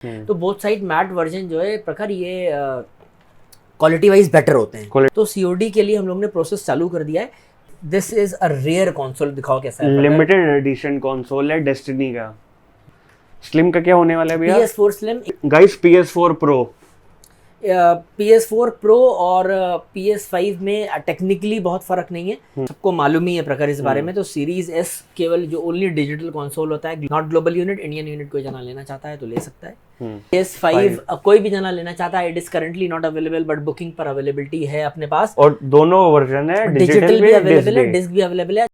तो both side mat version जो है प्रखर ये क्वालिटी वाइज बेटर होते हैं। तो सीओडी के लिए हम लोग ने प्रोसेस चालू कर दिया है। This is a rare console, दिखाओ कैसा है। लिमिटेड एडिशन कंसोल है डेस्टिनी का। स्लिम का क्या होने वाला है भैया? PS4 slim guys, PS4 pro. PS4 pro और PS5 में टेक्निकली बहुत फर्क नहीं है, सबको मालूम ही है प्रकार इस बारे में। तो सीरीज एस केवल जो ओनली डिजिटल कंसोल होता है, not global unit, Indian unit कोई जना लेना चाहता है तो ले सकता है। PS5 कोई भी जना लेना चाहता है, it is currently not available but booking पर अवेलेबिलिटी है अपने पास। और दोनों वर्जन है, डिजिटल भी अवेलेबल है, डिस्क भी अवेलेबल है।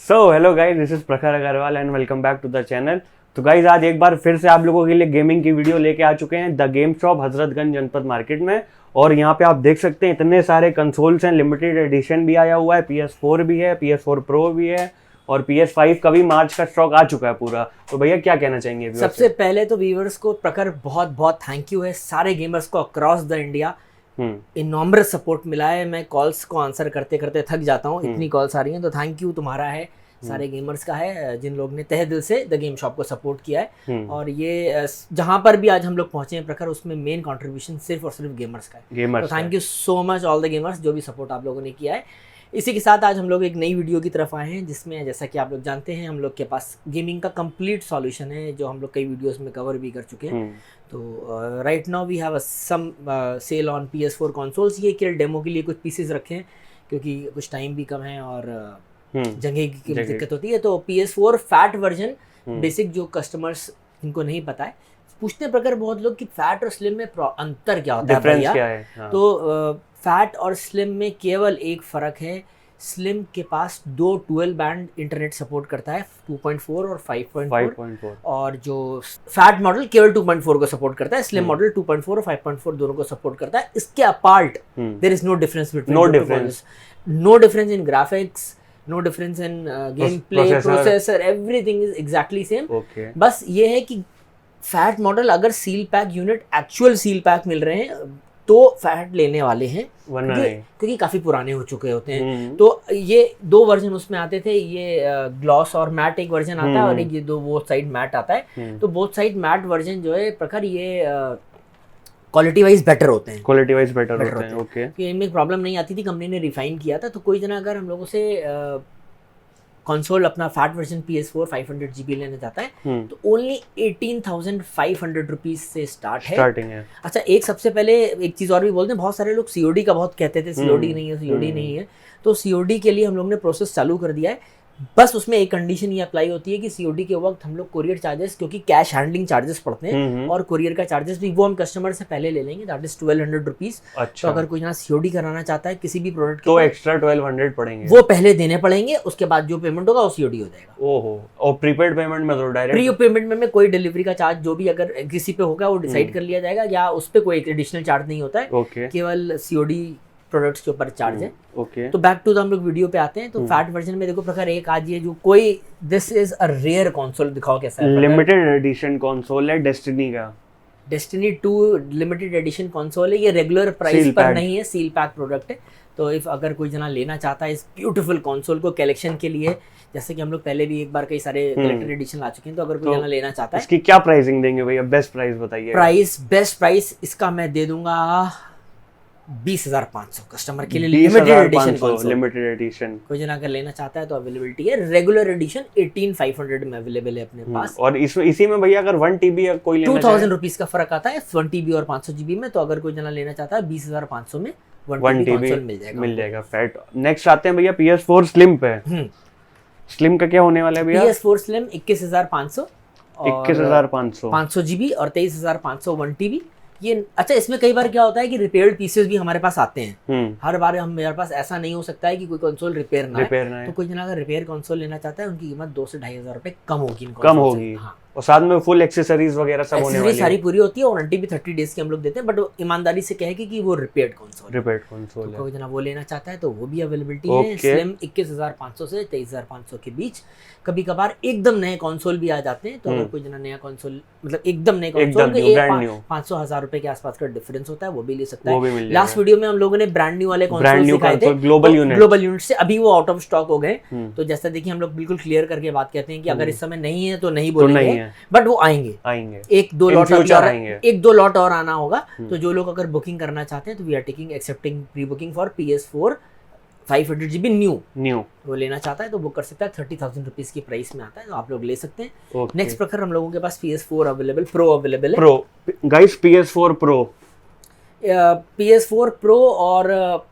So hello guys, this is Prakhar Agarwal and welcome back to the channel. तो गाइस, आज एक बार फिर से आप लोगों के लिए गेमिंग की वीडियो लेके आ चुके हैं द गेम शॉप हजरतगंज जनपद मार्केट में। और यहाँ पे आप देख सकते हैं इतने सारे कंसोल्स हैं, लिमिटेड एडिशन भी आया हुआ है, PS4 भी है, PS4 प्रो भी है और PS5 का भी मार्च का स्टॉक आ चुका है पूरा। तो भैया क्या कहना चाहेंगे? सबसे पहले तो व्यूअर्स को प्रखर बहुत बहुत थैंक यू है, सारे गेमर्स को across the India enormous support मिला है। मैं कॉल्स को आंसर करते करते थक जाता हूँ, इतनी कॉल्स आ रही हैं। तो थैंक यू तुम्हारा है, सारे गेमर्स का है, जिन लोग ने तहे दिल से द गेम शॉप को सपोर्ट किया है। और ये जहां पर भी आज हम लोग पहुंचे हैं प्रखर, उसमें मेन कंट्रीब्यूशन सिर्फ और सिर्फ गेमर्स का है। तो thank you so much all the gamers, जो भी सपोर्ट आप लोगों ने किया है। इसी के साथ आज हम लोग एक नई वीडियो की तरफ आए हैं, जिसमें जैसा कि आप लोग जानते हैं हम लोग के पास गेमिंग का कंप्लीट सॉल्यूशन है, जो हम लोग कई वीडियोस में कवर भी कर चुके हैं। तो right now we have some sale on PS4 consoles. ये केवल डेमो के लिए कुछ पीसेस रखे हैं, क्योंकि कुछ टाइम भी कम है और जगह की दिक्कत होती है। तो PS4 फैट वर्जन, बेसिक जो कस्टमर्स जिनको नहीं पता है पूछते हैं प्रकार बहुत लोग कि फैट और स्लिम में अंतर क्या होता है भैया? हाँ। तो फैट और स्लिम में केवल एक फ़र्क है, स्लिम के पास 2 12 बैंड इंटरनेट सपोर्ट करता है, 2.4 और 5.4। और जो फैट मॉडल केवल 2.4 को सपोर्ट करता है, स्लिम मॉडल 2.4 और 5.4 दोनों को सपोर्ट करता है। इसके apart there is no difference between, no difference in graphics, no difference in gameplay, processor, everything is exactly same. बस ये है कि फैट मॉडल अगर seal pack unit, actual seal pack मिल रहे हैं तो फैट लेने वाले हैं, क्योंकि काफ़ी पुराने हो चुके होते हैं। तो ये 2 वर्जन उसमें आते थे, ये ग्लॉस और मैट एक वर्जन आता है और एक ये बोथ साइड मैट आता है। तो बोथ साइड मैट वर्जन जो है प्रखर ये क्वालिटी वाइज बेटर होते हैं, ओके। इनमें प्रॉब्लम नहीं आती थी, कंपनी ने रिफाइन किया था। तो कोई जना अगर हम लोगों से कंसोल अपना फैट वर्जन PS4 500 GB लेना चाहता है तो ओनली 18,500 रुपीज से स्टार्टिंग है। अच्छा, एक सबसे पहले एक चीज़ और भी बोलते हैं, बहुत सारे लोग COD का बहुत कहते थे, COD नहीं है, COD नहीं है। तो COD के लिए हम लोग ने प्रोसेस चालू कर दिया है। बस उसमें एक कंडीशन ये अप्लाई होती है कि COD के वक्त हम लोग कोरियर चार्जेस, क्योंकि कैश हैंडलिंग चार्जेस पड़ते हैं और कोरियर का चार्जेस भी वो हम कस्टमर से पहले ले लेंगे, दैट इज 1200 रुपीज। तो अगर कोई ना COD कराना चाहता है किसी भी प्रोडक्ट तो एक्स्ट्रा 1200 पड़ेंगे, वो पहले देने पड़ेंगे। उसके बाद जो पेमेंट होगा वो COD हो जाएगा। ओहो। और प्रीपेड पेमेंट में तो डायरेक्ट, प्री पेमेंट में कोई डिलीवरी का चार्ज जो भी अगर किसी पे होगा वो डिसाइड कर लिया जाएगा, या उस पर कोई एडिशनल चार्ज नहीं होता है, केवल COD प्रोडक्ट्स के ऊपर चार्ज है। तो बैक टू द हम लोग वीडियो पे आते हैं। तो फैट वर्जन में देखो प्रकार एक आज ये जो कोई, this is a rare console, दिखाओ कैसा है। लिमिटेड एडिशन कंसोल है डेस्टिनी का, डेस्टिनी 2 लिमिटेड एडिशन कंसोल है। ये रेगुलर प्राइस पर नहीं है, सील पैक प्रोडक्ट है। तो इफ अगर कोई जना लेना चाहता है इस ब्यूटीफुल कंसोल को कलेक्शन के लिए, जैसे कि हम लोग पहले भी एक बार कई सारे कलेक्टर एडिशन ला चुके हैं, तो अगर कोई जना लेना चाहता है, इसकी क्या प्राइसिंग देंगे भैया? बेस्ट प्राइस बताइए। बेस्ट प्राइस इसका मैं दे दूंगा 20,500 कस्टमर के लिए limited edition console. Limited edition कोई जना अगर लेना चाहता है तो अवेलेबिलिटी है। रेगुलर एडिशन 18,500 में अवेलेबल है अपने पास। और इसमें इसी में भैया अगर 1 TB कोई लेना 2,000 रुपीज का फर्क आता है 1 TB और 500 GB में। तो अगर कोई जना लेना चाहता है 20,500 में 1 TB कंसोल मिल जाएगा फैट। नेक्स्ट आते हैं भैया PS4 स्लिम पे। स्लिम का क्या होने वाला है भैया? PS4 स्लिम 21,500 21,500 500 GB और 23,500 1 TB। ये अच्छा, इसमें कई बार क्या होता है कि रिपेयर्ड पीसेस भी हमारे पास आते हैं। हर बार मेरे पास ऐसा नहीं हो सकता है कि कोई कंसोल रिपेयर ना है। तो कोई जना अगर रिपेयर कंसोल लेना चाहता है उनकी कीमत 2 से 2,500 रुपए कम होगी। हाँ। और साथ में फुल एक्सेसरीज वगैरह सब होने वाली है। सारी पूरी होती है। वारंटी भी 30 डेज की हम लोग देते हैं। बट ईमानदारी से कहे कि वो रिपेयर्ड कंसोल है। कोई जना वो लेना चाहता है तो वो भी अवेलेबिलिटी है। स्लिम 21,500 से 23,500 के बीच। कभी कभार एकदम नए कंसोल भी आ जाते हैं। तो अगर कोई जना नया कंसोल मतलब एकदम नए कंसोल के 500,000 रुपए के आसपास का डिफरेंस होता है वो भी ले सकता है। लास्ट वीडियो में हम लोगों ने ब्रांड न्यू वाले कंसोल दिखाए थे ग्लोबल यूनिट से। अभी वो आउट ऑफ स्टॉक हो गए। तो जैसा देखिए हम लोग बिल्कुल क्लियर करके बात कहते हैं कि अगर इस समय नहीं है तो नहीं बोलेंगे, बट वो आएंगे। एक दो लॉट और आना होगा। तो जो लोग अगर बुकिंग करना चाहते हैं तो we are taking accepting pre booking for PS4 500 GB new. वो लेना चाहता है तो बुक कर सकता है। 30,000 रुपीज की प्राइस में आता है तो आप लोग ले सकते हैं। नेक्स्ट प्रकार हम लोगों के पास PS4 अवेलेबल प्रो अवेलेबल है। Guys PS4 Pro PS4 Pro और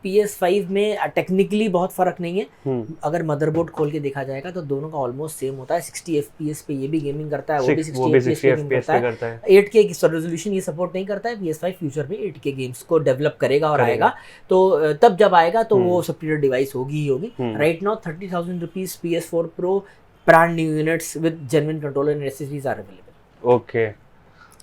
PS5 में टेक्निकली बहुत फर्क नहीं है। अगर मदरबोर्ड खोल के देखा जाएगा तो दोनों का ऑलमोस्ट सेम होता है। 60 FPS पे ये भी गेमिंग करता है, वो भी 60 FPS पे करता है। 8K की रेजोल्यूशन ये सपोर्ट नहीं करता है। PS5 फ्यूचर में 8K गेम्स को डेवलप करेगा और आएगा। तो तब जब आएगा तो वो सुपीरियर डिवाइस होगी ही होगी। Right now 30,000 rupees PS4 Pro brand new units with genuine controller and accessories are available. Okay.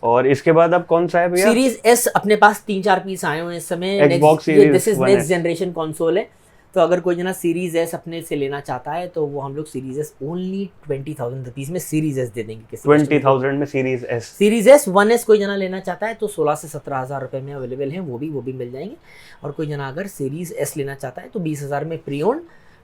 और इसके बाद अब कौन सा है भैया? सीरीज S अपने पास 3-4 पीस आए हुए हैं इस समय। This is next generation console है। तो अगर कोई जना सीरीज S अपने से लेना चाहता है तो वो हम लोग सीरीज S ओनली 20,000 रुपीज में सीरीज S दे देंगे। 20,000 में series S। Series S 1S कोई जना लेना चाहता है तो 16 से 17,000 रुपए में अवेलेबल है। वो भी मिल जाएंगे। और कोई जना अगर सीरीज S लेना चाहता है तो 20,000 में pre owned,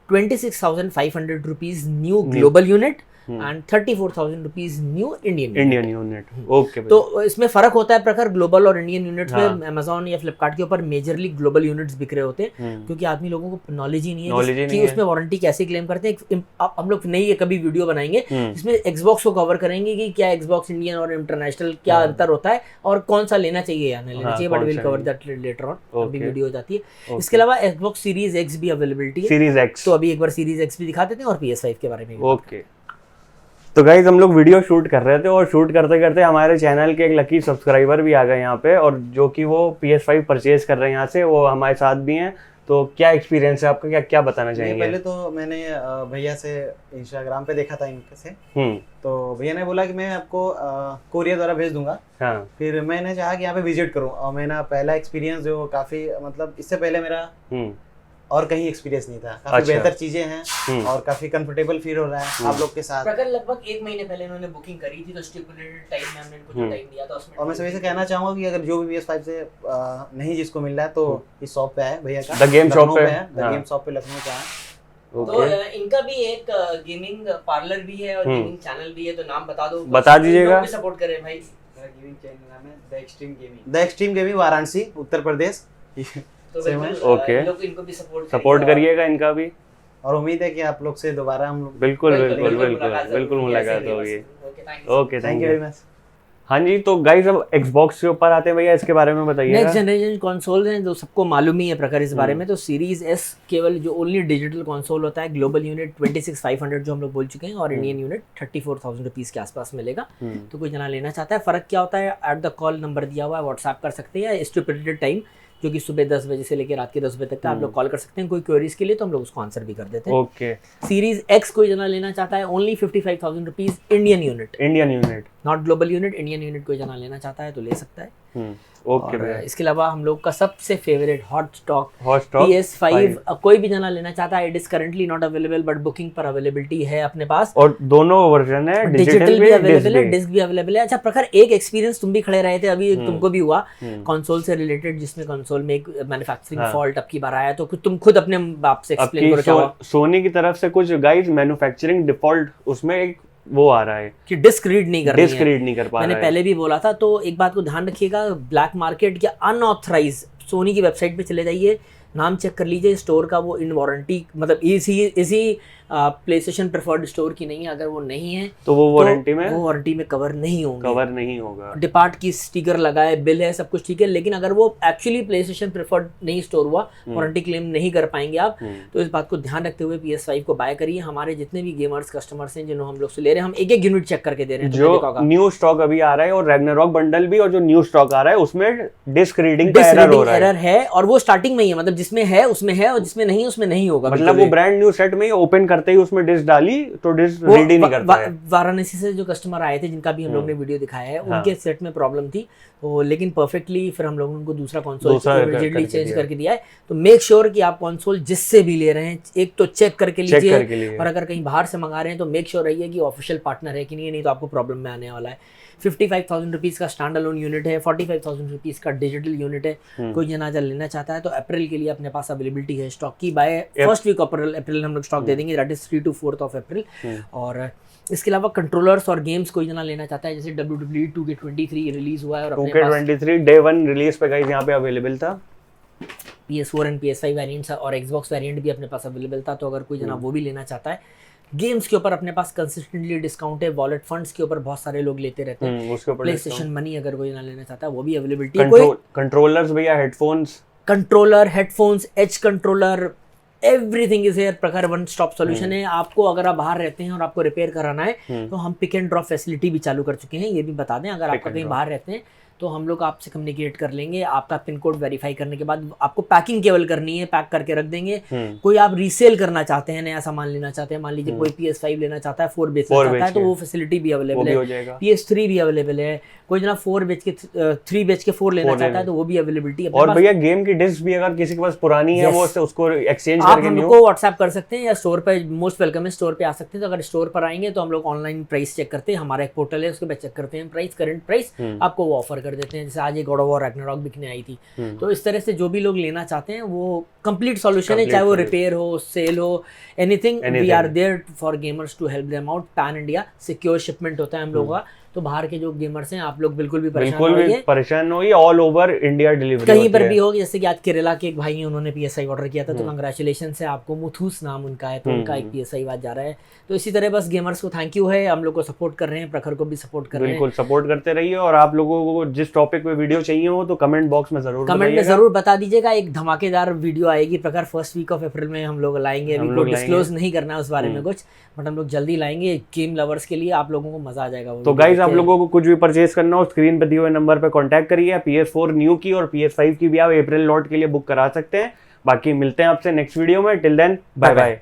26,500 rupees new global unit and 34,000 rupees new Indian unit. Okay. तो इसमें फर्क होता है प्रकार ग्लोबल और इंडियन यूनिट्स में। अमेजोन या फ्लिपकार्ट के ऊपर मेजरली ग्लोबल यूनिट्स बिक रहे होते हैं क्योंकि आदमी लोगों को नॉलेज ही नहीं है कि उसमें वारंटी कैसे क्लेम करते हैं। हम लोग नई कभी वीडियो बनाएंगे इसमें एक्सबॉक्स को कवर करेंगे कि क्या एक्सबॉक्स इंडियन और इंटरनेशनल क्या अंतर होता है और कौन सा लेना चाहिए या नहीं लेना चाहिए। But will cover that later on, अभी वीडियो हो जाती है। इसके अलावा एक्सबॉक्स सीरीज X भी अवेलेबिलिटी है। सीरीज X तो अभी एक बार सीरीज X भी दिखा देते हैं और PS5 के बारे में। ओके। तो गाइज हम लोग वीडियो शूट कर रहे थे और शूट करते करते हमारे चैनल के एक लकी सब्सक्राइबर भी आ गए यहाँ पे, और जो कि वो PS5 परचेज कर रहे हैं यहाँ से, वो हमारे साथ भी हैं। तो क्या एक्सपीरियंस है आपका, क्या बताना चाहेंगे? पहले तो मैंने भैया से इंस्टाग्राम पे देखा था इनके से। तो भैया ने बोला कि मैं आपको कोरियर द्वारा भेज दूंगा। हाँ। फिर मैंने चाहा कि यहाँ पे विजिट करूँ और मेरा पहला एक्सपीरियंस जो काफी मतलब इससे पहले मेरा और कहीं एक्सपीरियंस नहीं था। काफी बेहतर चीजें हैं और काफी कंफर्टेबल फील हो रहा है आप लोग के साथ। लगभग 1 महीने पहले इन्होंने बुकिंग करी थी तो स्टिपुलेटेड टाइम में हमने इनको जो टाइम दिया था उसमें। और मैं सभी से कहना चाहूंगा कि अगर जो भी PS5 से नहीं जिसको मिल रहा है तो इस शॉप पे है भैया का, द गेम शॉप पे है, द गेम शॉप पे लखनऊ पे है। तो इनका भी एक गेमिंग पार्लर भी है और गेमिंग चैनल भी है। तो नाम बता दो, बता दीजिएगा। सपोर्ट करें भाई। गेमिंग चैनल नाम है the extreme gaming Varanasi Uttar Pradesh. तो ओके, इनको भी सपोर्ट करिएगा इनका भी। और उम्मीद है कि आप लोग से दोबारा हम लोग बिल्कुल मुलाकात होगी। Okay, thank you very much. हाँ जी, तो गाइस अब Xbox के ऊपर आते हैं भैया, इसके बारे में बताइए। नेक्स्ट जनरेशन कंसोल हैं जो सबको मालूम ही है प्रकार इस बारे में। तो सीरीज S केवल जो ओनली डिजिटल कंसोल होता है, ग्लोबल यूनिट 26,500 जो हम लोग बोल चुके हैं और इंडियन यूनिट 34,000 रुपीज के आसपास मिलेगा। तो कोई जना लेना चाहता है, फर्क क्या होता है, एट द कॉल नंबर दिया हुआ है, व्हाट्सएप कर सकते हैं या स्टिपुलेटेड टाइम जो कि सुबह 10 बजे से लेकर रात के 10 बजे तक का आप लोग कॉल कर सकते हैं कोई क्वेरीज के लिए, तो हम लोग उसको आंसर भी कर देते हैं। ओके। सीरीज X कोई जना लेना चाहता है only 55,000 rupees Indian unit, not global unit. Indian unit कोई जना लेना चाहता है तो ले सकता है। ओके। इसके अलावा हम लोग का सबसे फेवरेट हॉट स्टॉक PS5 कोई भी जना लेना चाहता है, it is currently not available but booking पर अवेलेबिलिटी है अपने पास। और दोनों वर्जन है, डिजिटल भी अवेलेबल है, डिस्क भी अवेलेबल है। अच्छा प्रखर, एक एक्सपीरियंस तुम भी खड़े रहे थे अभी, तुमको भी हुआ कंसोल से रिलेटेड, जिसमें कंसोल में एक मैन्युफैक्चरिंग फॉल्ट अब की बार आया, तो तुम खुद अपने बाप से एक्सप्लेन करो। सोनी की तरफ से कुछ गाइस मैन्युफैक्चरिंग डिफॉल्ट उसमें एक वो आ रहा है कि डिस्क रीड नहीं कर पा रहा है। मैंने पहले भी बोला था, तो एक बात को ध्यान रखिएगा, ब्लैक मार्केट या अनऑथराइज सोनी की वेबसाइट पे चले जाइए, नाम चेक कर लीजिए स्टोर का, वो इन वारंटी मतलब इसी प्लेस्टेशन प्रेफर्ड स्टोर की नहीं है। अगर वो नहीं है तो वो वारंटी में कवर नहीं होगा। डिपार्ट की स्टिकर लगाए, बिल है, सब कुछ ठीक है, लेकिन अगर वो एक्चुअली प्लेस्टेशन प्रेफर्ड नहीं स्टोर हुआ, वारंटी क्लेम नहीं कर पाएंगे आप। तो इस बात को ध्यान रखते हुए PS5 को बाय करिए। हमारे जितने भी गेमर्स कस्टमर्स हैं जिन्होंने हम लोग से ले रहे हैं, हम एक यूनिट चेक करके दे रहे हैं। जो न्यू स्टॉक अभी आ रहा है और रैग्नारॉक बंडल भी, और जो न्यू स्टॉक आ रहा है उसमें डिस्क रीडिंग का एरर है, और वो स्टार्टिंग में ही है, मतलब जिसमें है उसमें है और जिसमें नहीं उसमें नहीं होगा। मतलब वो ब्रांड न्यू सेट में ही ओपन करते ही उसमें डिस्क डाली तो डिस्क रीड ही नहीं करता है। वाराणसी से जो कस्टमर आए थे जिनका भी हम लोग ने वीडियो दिखाया है, उनके सेट में प्रॉब्लम थी, तो लेकिन परफेक्टली फिर हम लोगों ने उनको दूसरा कंसोल इमीडिएटली चेंज करके दिया है। तो मेक श्योर कि आप कंसोल जिससे भी ले रहे हैं एक तो चेक करके लीजिए, और अगर कहीं बाहर से मंगा रहे हैं तो मेक श्योर रहिए कि ऑफिशियल पार्टनर है कि नहीं तो आपको प्रॉब्लम में आने वाला है। 55,000 रुपीज़ का स्टैंड अलोन यूनिट है, 45,000 रुपीज़ का डिजिटल यूनिट है। कोई जनाजा लेना चाहता है तो अप्रैल के लिए अपने पास अवेलेबिलिटी है स्टॉक की। बाय फर्स्ट वीक अप्रैल हम लोग स्टॉक दे देंगे, दैट इज 3 to 4 of अप्रैल। और इसके अलावा कंट्रोलर्स और गेम्स कोई जना लेना चाहता है, जैसे WWE 2K23 रिलीज हुआ है और अपने पास 2K23 डे 1 रिलीज पे गाइस यहाँ पे अवेलेबल था। PS4 एंड PS5 वेरिएंट्स और Xbox वेरिएंट भी अपने पास अवेलेबल था। तो अगर कोई जना वो भी लेना चाहता है, गेम्स के ऊपर अपने पास कंसिस्टेंटली डिस्काउंट है, वॉलेट फंड्स के ऊपर बहुत सारे लोग लेते रहते हैं, प्लेस्टेशन मनी अगर कोई ना लेना चाहता है वो भी अवेलेबिलिटी है। कंट्रोलर्स भैया, headphones, edge controller, everything is here. प्रकार वन स्टॉप सॉल्यूशन है। आपको अगर आप बाहर रहते हैं और आपको रिपेयर कराना है तो हम पिक एंड ड्रॉप फैसिलिटी भी चालू कर चुके हैं, ये भी बता दें। अगर आपका कहीं बाहर रहते हैं तो हम लोग आपसे कम्युनिकेट कर लेंगे, आपका पिन कोड वेरीफाई करने के बाद आपको पैकिंग केवल करनी है, पैक करके रख देंगे। कोई आप रीसेल करना चाहते हैं, नया सामान लेना चाहते हैं, मान लीजिए कोई PS5 लेना चाहता है 4 बेच चाहता है, तो वो फैसिलिटी भी अवेलेबल है। PS3 भी अवेलेबल है। कोई जना 4 बेच के 3 बेच के 4 लेना चाहता है तो वो भी अवेलेबिलिटी है। और भैया गेम की डिस्क भी अगर किसी के पास पुरानी है वो उसको एक्सचेंज करके आप हमको व्हाट्सएप कर सकते हैं या स्टोर पे मोस्ट वेलकम है, स्टोर पे आ सकते हैं। तो अगर स्टोर पर आएंगे तो हम लोग ऑनलाइन प्राइस चेक करते हैं, हमारा एक पोर्टल है उसके पे चेक करते हैं प्राइस, करंट प्राइस, आपको वो ऑफर कर देते हैं। जैसे आज गॉड ऑफ वॉर रैग्नारॉक बिकने आई थी, तो इस तरह से जो भी लोग लेना चाहते हैं वो कंप्लीट सॉल्यूशन है, चाहे वो रिपेयर हो, सेल हो, anything, we are there for gamers to help them out. Pan India secure shipment होता है हम लोगों का, तो बाहर के जो गेमर्स हैं आप लोग बिल्कुल भी परेशान होइए, ऑल ओवर इंडिया डिलीवरी कहीं पर भी हो। जैसे कि आज केरला के एक भाई हैं, उन्होंने PS5 ऑर्डर किया था, तो कंग्रेचुलेशन है आपको, मुथूस नाम उनका है, तो उनका एक PS5 आज जा रहा है। तो इसी तरह बस गेमर्स को थैंक यू है, हम लोग को सपोर्ट कर रहे हैं, प्रखर को भी सपोर्ट कर रहे हैं, बिल्कुल सपोर्ट करते रहिए। और आप लोगों को जिस टॉपिक पे वीडियो चाहिए हो तो कमेंट बॉक्स में जरूर बता दीजिएगा। एक धमाकेदार वीडियो आएगी प्रखर फर्स्ट वीक ऑफ अप्रैल में हम लोग लाएंगे, अभी को डिस्क्लोज नहीं करना है उस बारे में कुछ, बट हम लोग जल्दी लाएंगे। गेम लवर्स के लिए आप लोगों को मजा आ जाएगा। तो गाइस आप लोगों को कुछ भी परचेज करना हो स्क्रीन पर दिए हुए नंबर पर कांटेक्ट करिए। PS4 न्यू की और PS5 की भी आप अप्रैल लॉट के लिए बुक करा सकते हैं। बाकी मिलते हैं आपसे नेक्स्ट वीडियो में, टिल देन बाय बाय।